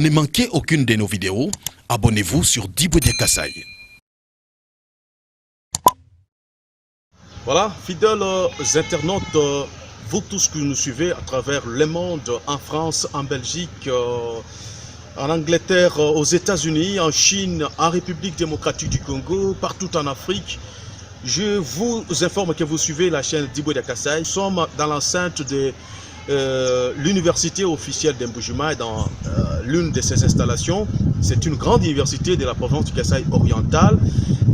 Pour ne manquer aucune de nos vidéos, abonnez-vous sur Diboudia Kassaï. Voilà, fidèles internautes, vous tous qui nous suivez à travers le monde, en France, en Belgique, en Angleterre, aux États-Unis, en Chine, en République démocratique du Congo, partout en Afrique, je vous informe que vous suivez la chaîne Diboudia Kassaï. Nous sommes dans l'enceinte de l'université officielle d'Mbujima, dans l'une de ses installations. C'est une grande université de la province du Kasaï oriental.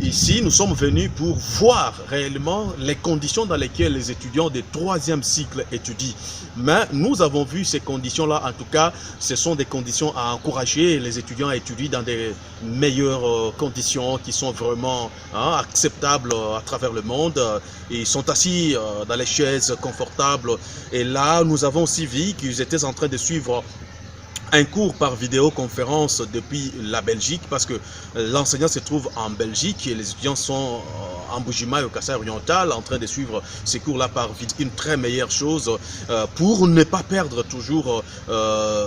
Ici, nous sommes venus pour voir réellement les conditions dans lesquelles les étudiants de 3e cycle étudient. Mais nous avons vu ces conditions-là, en tout cas, ce sont des conditions à encourager les étudiants à étudier dans des meilleures conditions qui sont vraiment acceptables à travers le monde. Ils sont assis dans les chaises confortables. Et là, nous avons aussi vu qu'ils étaient en train de suivre un cours par vidéoconférence depuis la Belgique, parce que l'enseignant se trouve en Belgique et les étudiants sont en Mbujima et au Kasaï oriental en train de suivre ces cours-là par vidéo. Une très meilleure chose pour ne pas perdre toujours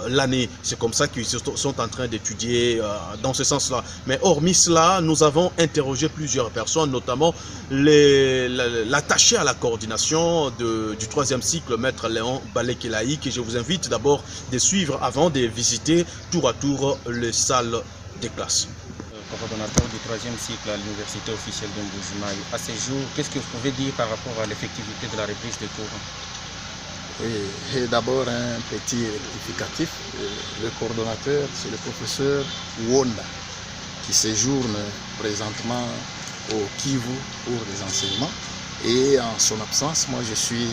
l'année. C'est comme ça qu'ils sont en train d'étudier dans ce sens-là. Mais hormis cela, nous avons interrogé plusieurs personnes, notamment l'attaché à la coordination du 3e cycle, Maître Léon Balekelaï, que je vous invite d'abord de suivre avant de visiter tour à tour les salles des classes. Coordonnateur du 3e cycle à l'université officielle de Mbujima. À ce jour, qu'est-ce que vous pouvez dire par rapport à l'effectivité de la reprise des cours? Oui, d'abord un petit rectificatif. Le coordonnateur, c'est le professeur Wonda, qui séjourne présentement au Kivu pour les enseignements. Et en son absence, moi je suis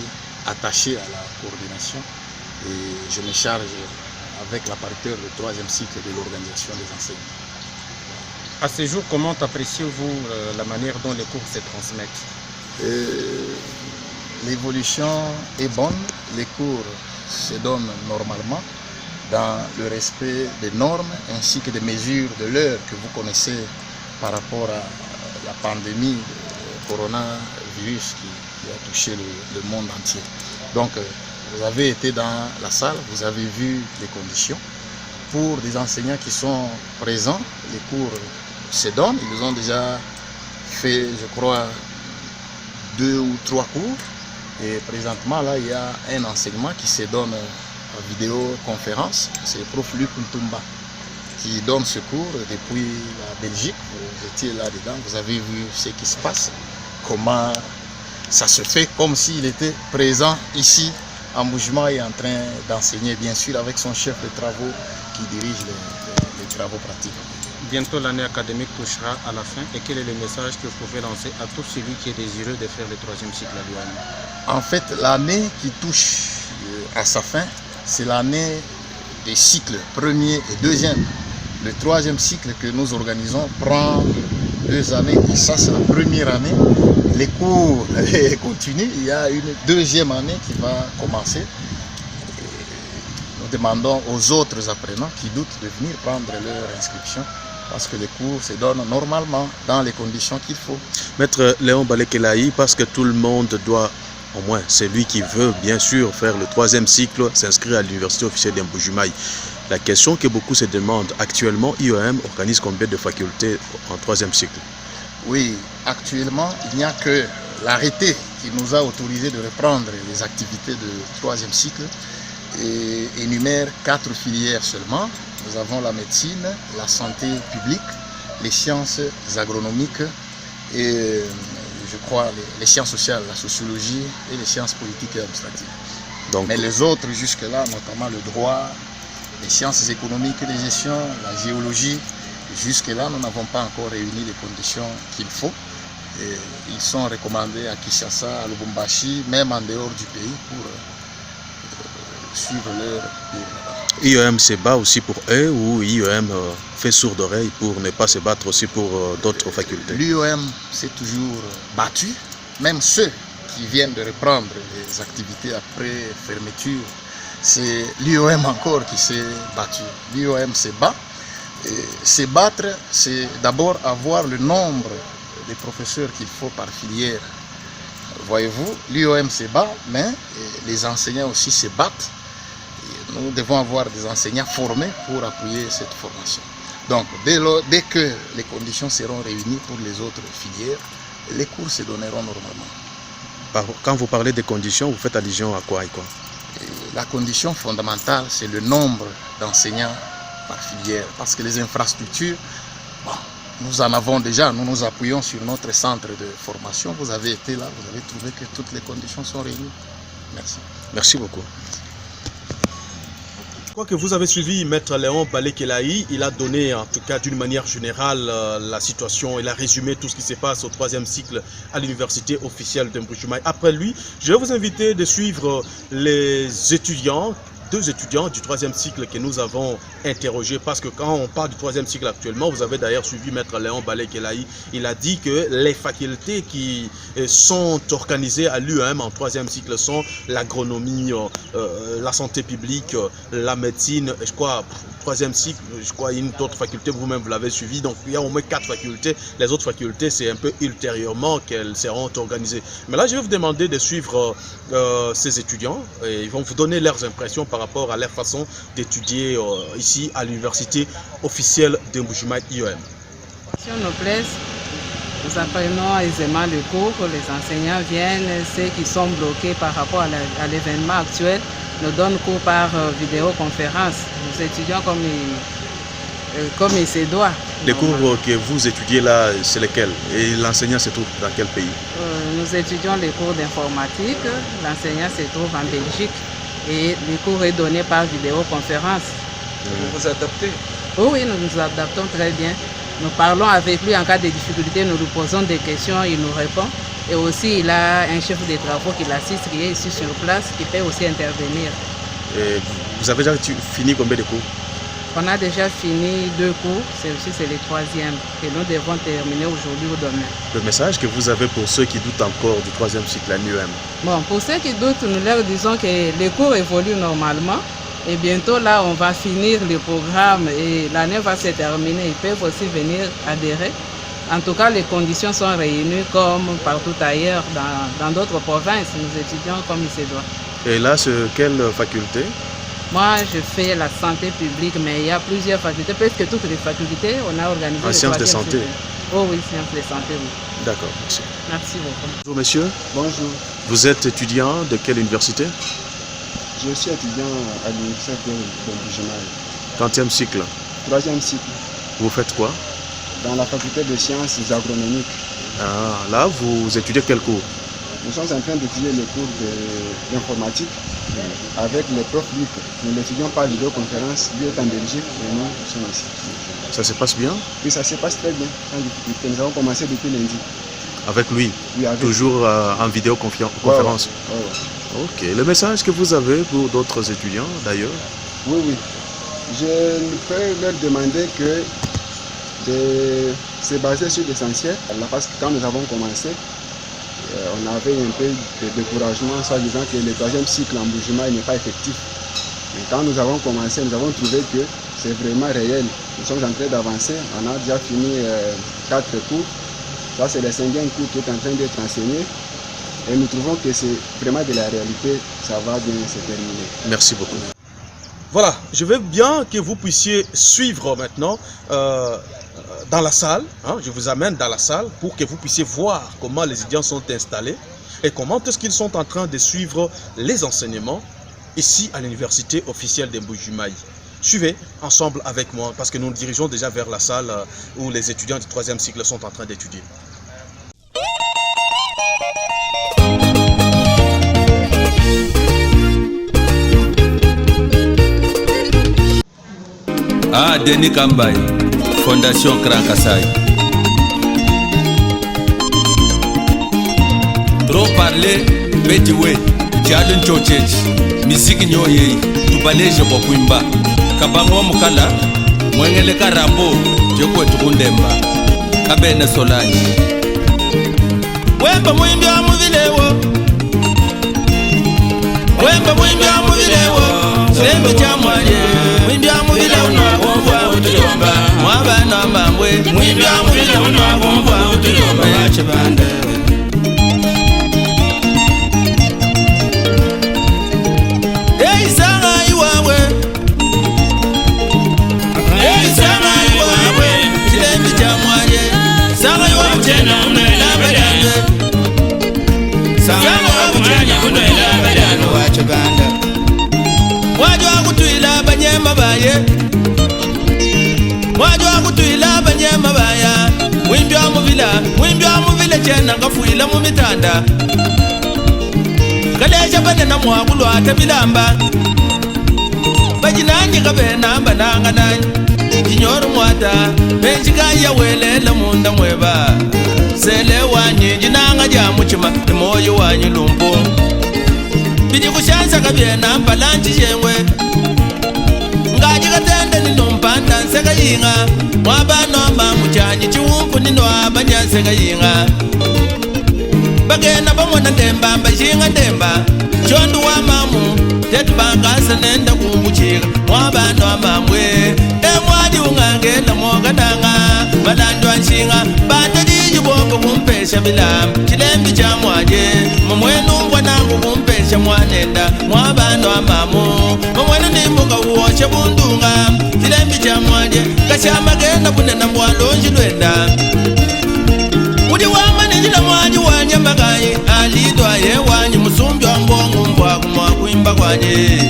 attaché à la coordination et je me charge avec la paritaire du 3e cycle de l'organisation des enseignements. À ce jour, comment appréciez-vous la manière dont les cours se transmettent? L'évolution est bonne, les cours se donnent normalement dans le respect des normes ainsi que des mesures de l'heure que vous connaissez par rapport à la pandémie du coronavirus qui a touché le monde entier. Donc, vous avez été dans la salle, vous avez vu les conditions. Pour des enseignants qui sont présents, les cours se donnent. Ils ont déjà fait, je crois, 2 ou 3 cours. Et présentement, là, il y a un enseignement qui se donne en vidéoconférence. C'est le prof Luc Ntumba qui donne ce cours depuis la Belgique. Vous étiez là-dedans, vous avez vu ce qui se passe, comment ça se fait, comme s'il était présent ici en Mbujima et en train d'enseigner, bien sûr, avec son chef de travaux qui dirige les travaux pratiques. Bientôt l'année académique touchera à la fin. Et quel est le message que vous pouvez lancer à tout celui qui est désireux de faire le 3e cycle à l'UAM? En fait, l'année qui touche à sa fin, c'est l'année des cycles 1er et 2e. Le 3e cycle que nous organisons prend 2 années. Et ça, c'est la première année. Les cours continuent. Il y a une 2e année qui va commencer. Nous demandons aux autres apprenants qui doutent de venir prendre leur inscription parce que les cours se donnent normalement dans les conditions qu'il faut. Maître Léon Balekelaï, parce que tout le monde doit, au moins celui qui veut bien sûr faire le 3e cycle, s'inscrire à l'université officielle d'Mbujima. La question que beaucoup se demandent, actuellement, IOM organise combien de facultés en 3e cycle? Oui, actuellement, il n'y a que l'arrêté qui nous a autorisé de reprendre les activités de 3e cycle et énumère 4 filières seulement. Nous avons la médecine, la santé publique, les sciences agronomiques et je crois les sciences sociales, la sociologie et les sciences politiques et administratives. Donc, mais les autres jusque-là, notamment le droit, les sciences économiques et de gestion, la géologie, jusque-là, nous n'avons pas encore réuni les conditions qu'il faut. Et ils sont recommandés à Kinshasa, à Lubumbashi, même en dehors du pays pour suivre leur cours. IOM se bat aussi pour eux ou IOM fait sourde oreille pour ne pas se battre aussi pour d'autres facultés? L'IOM s'est toujours battu, même ceux qui viennent de reprendre les activités après fermeture, c'est l'IOM encore qui s'est battu. L'IOM se bat. Et se battre, c'est d'abord avoir le nombre de professeurs qu'il faut par filière. Voyez-vous, l'IOM se bat, mais les enseignants aussi se battent. nous devons avoir des enseignants formés pour appuyer cette formation. Donc, dès que les conditions seront réunies pour les autres filières, les cours se donneront normalement. Quand vous parlez des conditions, vous faites allusion à quoi et quoi? La condition fondamentale, c'est le nombre d'enseignants par filière. Parce que les infrastructures, bon, nous en avons déjà, nous nous appuyons sur notre centre de formation. Vous avez été là, vous avez trouvé que toutes les conditions sont réunies. Merci. Merci beaucoup. Je crois que vous avez suivi Maître Léon Balé-Kelaï. Il a donné, en tout cas d'une manière générale, la situation. Il a résumé tout ce qui se passe au 3e cycle à l'université officielle de Mbuji-Mayi. Après lui, je vais vous inviter de suivre les étudiants, 2 étudiants du 3e cycle que nous avons interrogés, parce que quand on parle du 3e cycle actuellement, vous avez d'ailleurs suivi Maître Léon Balé-Kelaï, il a dit que les facultés qui sont organisées à l'UEM en 3e cycle sont l'agronomie, la santé publique, la médecine, je crois, 3e cycle, je crois une autre faculté, vous-même vous l'avez suivi, donc il y a au moins 4 facultés, les autres facultés c'est un peu ultérieurement qu'elles seront organisées. Mais là je vais vous demander de suivre ces étudiants, et ils vont vous donner leurs impressions par rapport à leur façon d'étudier ici à l'université officielle de Mbuji-Mayi IEM. Si on nous plaise, nous apprenons aisément le cours, les enseignants viennent, ceux qui sont bloqués par rapport à l'événement actuel nous donnent cours par vidéoconférence. Nous étudions comme il se doit. Les cours que vous étudiez là, c'est lesquels? Et l'enseignant se trouve dans quel pays? Nous étudions les cours d'informatique, l'enseignant se trouve en Belgique. Et le cours est donné par vidéoconférence. Vous vous adaptez? Oui, nous nous adaptons très bien. Nous parlons avec lui en cas de difficulté, nous lui posons des questions, il nous répond. Et aussi, il a un chef de travaux qui l'assiste, qui est ici sur place, qui peut aussi intervenir. Et vous avez déjà fini combien de cours? On a déjà fini 2 cours, c'est le 3e que nous devons terminer aujourd'hui ou demain. Le message que vous avez pour ceux qui doutent encore du 3e cycle à l'UEM? Bon, pour ceux qui doutent, nous leur disons que les cours évoluent normalement et bientôt là on va finir le programme et l'année va se terminer. Ils peuvent aussi venir adhérer. En tout cas, les conditions sont réunies comme partout ailleurs dans d'autres provinces. Nous étudions comme il se doit. Et là, c'est quelle faculté? Moi, je fais la santé publique, mais il y a plusieurs facultés, presque toutes les facultés, on a organisé en sciences de santé. Oh oui, sciences de santé, oui. D'accord, merci. Merci beaucoup. Bonjour monsieur. Bonjour. Vous êtes étudiant de quelle université? Je suis étudiant à l'université de Mbuji-Mayi. 30e cycle. 3e cycle. Vous faites quoi? Dans la faculté de sciences agronomiques. Ah, là, vous étudiez quel cours? Nous sommes en train d'étudier le cours d'informatique avec les profs libres. Nous l'étudions par vidéoconférence. Lui est en Belgique et nous sommes ici. Ça se passe bien? Oui, ça se passe très bien, sans difficulté. Nous avons commencé depuis lundi. Avec lui? Oui, avec toujours en vidéoconférence? Ouais. Ok. Le message que vous avez pour d'autres étudiants d'ailleurs? Oui. Je peux leur demander de se baser sur l'essentiel. Parce que quand nous avons commencé, on avait un peu de découragement, soit disant que le 3e cycle en Mbuji-Mayi n'est pas effectif. Et quand nous avons commencé, nous avons trouvé que c'est vraiment réel. Nous sommes en train d'avancer, on a déjà fini 4 cours. Ça, c'est le 5e cours qui est en train d'être enseigné. Et nous trouvons que c'est vraiment de la réalité, ça va bien se terminer. Merci beaucoup. Voilà, je veux bien que vous puissiez suivre maintenant dans la salle, je vous amène dans la salle pour que vous puissiez voir comment les étudiants sont installés et comment est-ce qu'ils sont en train de suivre les enseignements ici à l'université officielle de Mbuji-Mayi. Suivez ensemble avec moi parce que nous nous dirigeons déjà vers la salle où les étudiants du 3e cycle sont en train d'étudier. Ah, Denis Kambay, Fondation Krankasai. Trop parler, Betiwe, Jadun Chochech, Musique Nyoye, Tubaleje Bokuimba, Kabango Mukala, Mwengele Karambo, Joko Tukundemba, Kabene Solani. Wemba Mwimbi Amuvilewo, Wemba Mwimbi Amuvilewo, Sembe Jamwaye, Mwimbi Amuvilewo Nwagomba Utuyomba, Mwabana Mbambwe, Mwimbi Amuvilewo Nwagomba Utuyomba Yachibande. Hey, Sanga Iwawe, chena unela badano Sama wabuchanya unela badano wachoganda Wajwa kutuila banyema baye Wajwa kutuila banyema baya Mwimbi wa muvila chena ngafuila mumitanda Kalesha banena mwakulu atabilamba Bajinanyi kabena bananga nanyi Jinyoru mwata Benchika ya welela munda mweba Sele wanyi jinanga jamuchima Imoyo wanyi lumpu Biji kushansa kabiena mpalanchi shengwe Ngaji katende ninompanda nseka yinga Mwabano mamuchanyi chiwumpu nino abanya nseka yinga Bagena bamona ndemba mbashinga ndemba Chondu wa mamu Tetu bangasa nenda kumbuchika Mwabano amamwe Emwadi ungangela mwagadanga Malandu anshinga Bata jiji boko kumpesha bilam Chilembi cha mwaje Mwenu mwanangu kumpesha mwanenda Mwabano amamu Mwenu ni muka uoche bundunga Chilembi cha mwaje Kashama genda bunena mwalonji lwenda Udi wama nijila mwaji wanya mbagayi Alidwa ye wanyi musumbi wa mbongu mbwa kumwa kuimba kwanye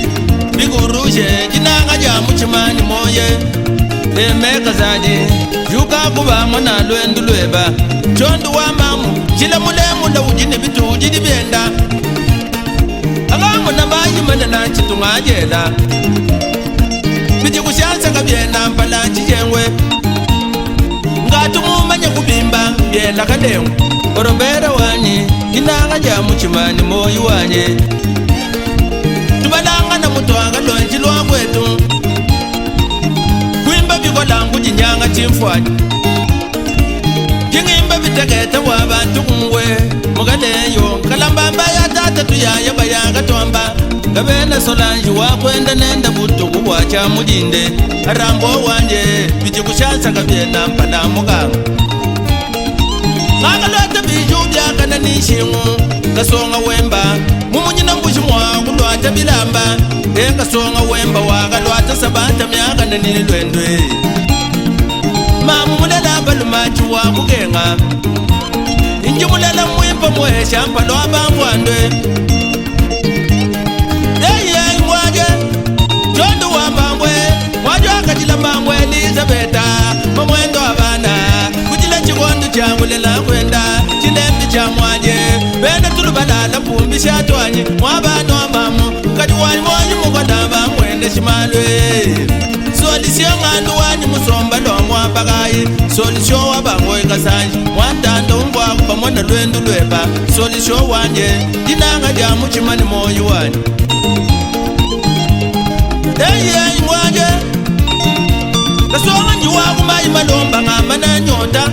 Biguruje jinanga jamu chimani moye Emeka zaji Yuka kuba mwana lwendu lweba Chondu wa mamu Chila mulemu na ujini bitu ujini bienda Agamu na maji manana chitunga jela Biti kushansa kabiena mpalanchi jengwe Ngatu mumanya kubimba bienda kadengu Orobera wani Jinanga jamu chimani moyi wanye Tubalanga na mutuanga lonji lwa kwetu Kuimba bikolangu jinyanga chimfwani Jingimba bitegeta wabantu kumwe Mugadeyo kalambamba ya tata tuyaya bayanga tomba Gabena solanji wakwenda nenda butu kubwacha mujinde Arambo wanje biti kushansa kabiena mpala muganga Ngakalwata biju byakana nishingu Kasonga wemba Mumunyina mbushi mwa kulwata bilamba Kasonga wemba wakalwata sabata myakana nililwendwe Mamu mulela balumachi wakugenga Inji mulela mwimpa mwesha mpalo abangwandwe Yeye mwaje Chondo wambangwe Mwajo akajila mbangwe Elizabeta Mamwendo abana Kujila chikondo changu lela kwenda Chilembi cha mwaje Benda tulubalala pumbi shatwanyi Mwabano mamu Kajuwanyi mwanyi mukwadamba mwende shimalwe Solisio ngandu wanyi musomba lomwa bagayi Solisio wabangwe kasanji Mwantando mbwa kubamona lwendu lweba Solisio wanje Jinanga jamu chimani moyi wanyi Hey mwaje Kasonga njiwaku mayi malomba ngamana nyota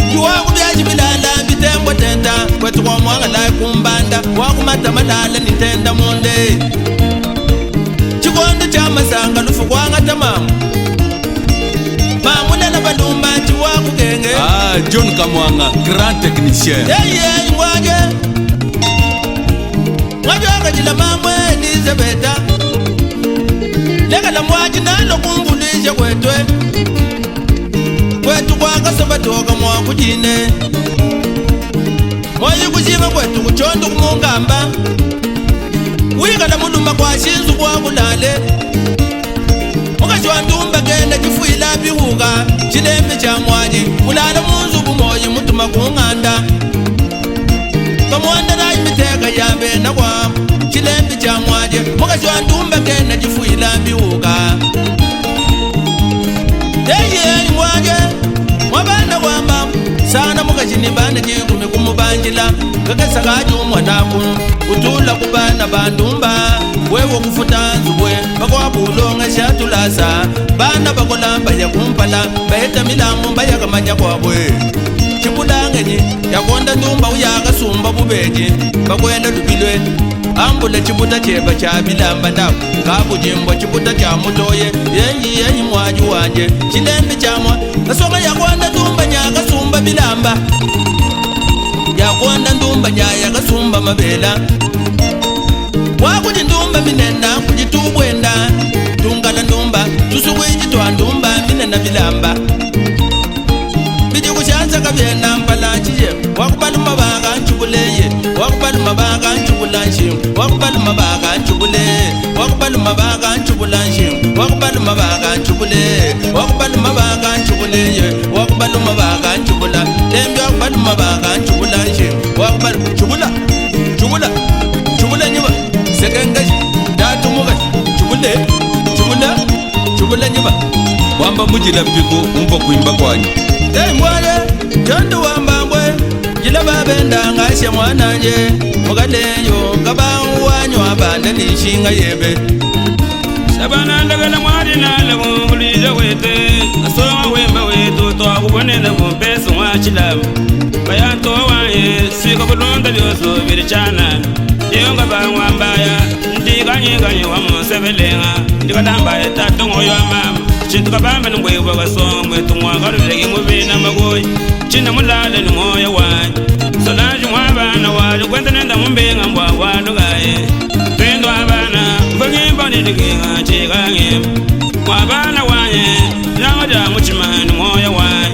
Njiwaku byaji bilala bitembwa tenda Kwetu kwa mwanga lai kumbanda Wakumata malala nitenda munde Chikondo cha masanga lufu kwanga tamamu Mamulela balumba njiwaku genge John Kamwanga, grand technicien. Hey mwaje Mwaje akajila mamwe Elizabeta Lega la mwaji nalo kumbulisha kwetwe Kwetu kwa kasoba toka mwa kujine Mwaji kujiva kwetu kuchondu kumungamba Wika la mulumba kwa shinzu kwa kulale Mukashwa ndumba genda chifuila bihuga Chilembe cha mwaji Mulala munzu kumoji mutuma kunganda Kamwanda na imiteka yambe na kwa Chilembe cha mwaji Mukashwa ndumba genda chifuila bihuga Yeye mwaje Mwabanda kwa mamu Sana mukashini banda jikumi kumubanjila Kakesa kaju mwanaku Utula kubana bandumba Wewo kufuta nzuwe Bakwa bulonga shatulasa Bana bakolamba ya kumpala Baheta milamu mbaya kamanya kwa bwe Chibulangenyi Yakonda ndumba uyaka sumba bubeji Bakwenda lubilwe Ambule chibuta cheba cha bilamba ndaku Kabu jimbo chibuta cha mutoye Yeyi mwaji wanje Chilembi chamwa Kasonga yakonda ndumba nyaka sumba bilamba Yakonda ndumba nyaka sumba mabela Wakuji ndumba minenda kujitubwenda Tungala ndumba Tusuwiji twa ndumba minenda bilamba Biji kushansa wamba mujila piku umpa kuimba kwanyu mwale jondu wambambwe jila babenda ngasya mwananje mugaleyo kabangu wanyu abanda nishinga yebe sabana ndagala mwari nalabulile wete asonga wemba wetu twakuboneza kumpeso mwachilamu bayanto waye sika bulonda lyoso biri chana yonga bangwambaya ndikanyekanye wamusebelenga ndikadambaye tatongoyo amama chintuka bamba ningwebwa kasonga mwetu mwakaluleke mubina magoyi china mulale ningoya waye solanji mwabana waje kwenta nenda mumbenga mbwagwalugaye pendo abana mbangimba ndidikinga chikanye mwabana waye nanga muchima ningoya waye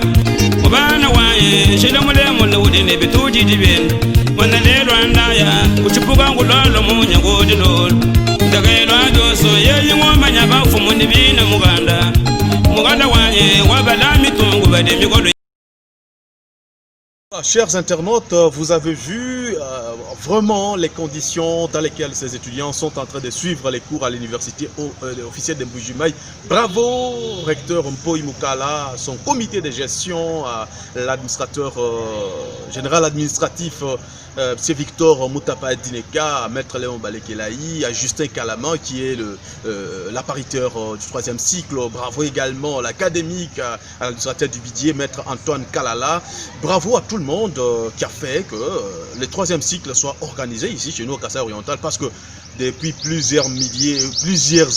mwabana waye shila mulemo lewudine bitujiji benu wana lelwa ndaya kuchipuka ngulolo munya godilolo ndakelwa joso yeyi ngomanya bafumu ndibina muganda waye wabala mitungu bade migolo. Chers internautes, vous avez vu vraiment les conditions dans lesquelles ces étudiants sont en train de suivre les cours à l'université officielle de Mbuji-Mayi. Bravo, recteur Mpoyi Mukala, son comité de gestion, l'administrateur général administratif, M. Victor Moutapa Dineka, Maître Léon Balekelaï, à Justin Kalaman qui est l'appariteur du 3e cycle. Bravo également l'académique, à l'administrateur du Bidier, Maître Antoine Kalala. Bravo à tout le monde qui a fait que le 3e cycle soit organisé ici chez nous au Kasaï oriental, parce que depuis plusieurs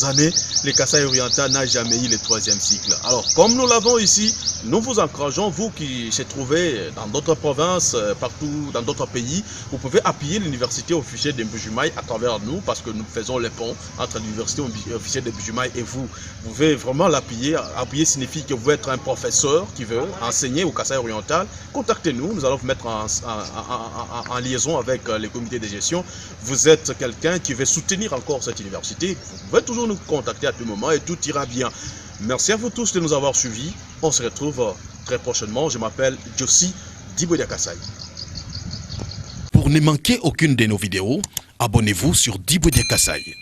années, le Kasaï oriental n'a jamais eu le 3e cycle. Alors, comme nous l'avons ici, nous vous encourageons, vous qui se trouvez dans d'autres provinces, partout dans d'autres pays, vous pouvez appuyer l'université officielle de Mbuji-Mayi à travers nous, parce que nous faisons les ponts entre l'université officielle de Mbuji-Mayi et vous. Vous pouvez vraiment l'appuyer. Appuyer signifie que vous êtes un professeur qui veut enseigner au Kasaï oriental. Contactez-nous, nous allons vous mettre en liaison avec les comités de gestion. Vous êtes quelqu'un qui veut soutenir encore cette université, vous pouvez toujours nous contacter à tout moment et tout ira bien. Merci à vous tous de nous avoir suivis. On se retrouve très prochainement. Je m'appelle Josie Djibodia Kasaï. Pour ne manquer aucune de nos vidéos, abonnez-vous sur Djibodia Kasaï.